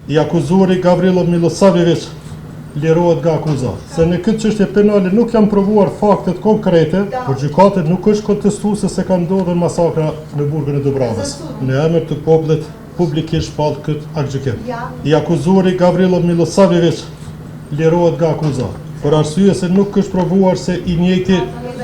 i akuzuari Gavrilo Milosavljević lirohet nga akuzat. Se në këtë çështje penale nuk janë provuar faktet konkrete, por gjykata nuk është kontestuese se ka ndodhur masakra në burgun e Dubravës. Në emër të popullit publikisht shpall këtë aktgjykim. I akuzuari Gavrilo Milosavljević lirohet nga akuzat, për arsye se nuk është provuar se i njëjti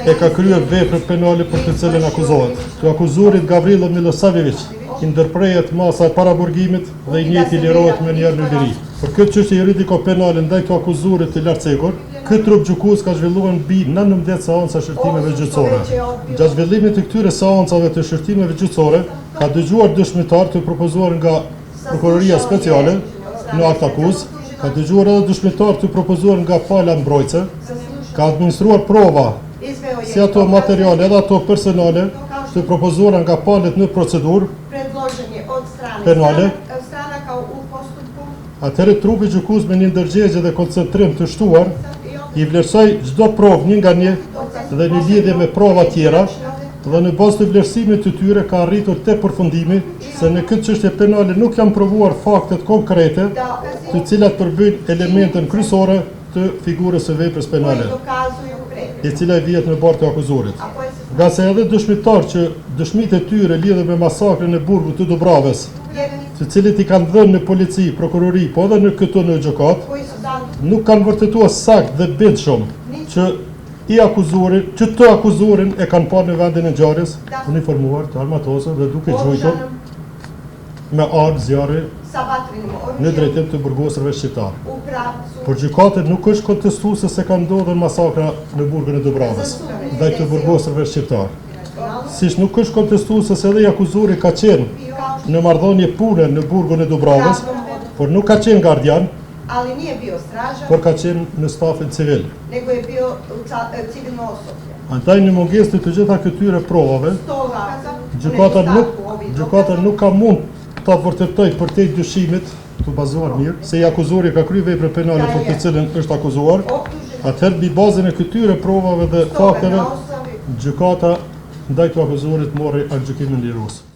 e ka kryer veprën penale për të cilën akuzohet. Të akuzuarit Gavrilo Milosavljević i ndërprehet masa e paraburgimit dhe i njëjti lirohet me njerë në liri. Për këtë çështje juridiko-penale ndaj të akuzuarit të lartcekur, këtë trup gjykues ka zhvilluar mbi 19 seanca shërtimeve gjyqësore. Gjatë zhvillimit të këtyre seancave të shërtimeve gjyqësore, ka dëgjuar dëshmitar të propozuar nga Prokuroria Speciale në akt akuzë, ka dëgjuar edhe dëshmitar të propozuar nga pala mbrojtëse, ka administruar prova, si ato materiale edhe ato personale, të propozuar nga palët në procedurë penale. Atëherë trupi gjykues me një ndërgjegje dhe koncentrim të shtuar, i vlerësoi çdo provë një nga një dhe në lidhje me prova tjera, dhe në bazë të vlerësimit të tyre ka arritur te përfundimi se në këtë çështje penale nuk janë provuar faktet konkrete, të cilat përbëjnë elementën kryesore të figurës së veprës penale, e cila vihet në barë të akuzuarit. Nga se edhe dëshmitar që dëshmitë e tyre lidhur me masakrën e burgut të Dubravës, të cilët i kanë dhënë në polici, prokurori, po edhe në këtu në gjykat, nuk kanë vërtetuar sakt dhe bindshëm që të akuzuarin e kanë parë në vendin e ngjarjes, uniformuar, të armatosur dhe duke gjujtur me armë zjarri në drejtim të burgosërve shqiptar. Por gjykata nuk është kontestuese se ka ndodhur masakra në burgun e Dubravës ndaj të burgosërve shqiptar. Siç nuk është kontestuese se edhe i akuzuari ka qenë në marrëdhënie pune në burgun e Dubravës, por nuk ka qenë gardian, ali nije bio stražar, por ka qenë në stafin civil. Nego je bio civilno osoblje. Andaj në mungesë të gjitha këtyre provave, gjykata nuk ka mund ta vërtetoj për te dyshimit të bazuar mirë, se i akuzuari ka kryer veprën penale për të cilën është akuzuar. Atëherë mbi bazën e këtyre provave dhe fakteve, gjykata ndaj të akuzuarit mori aktgjykimin lirues.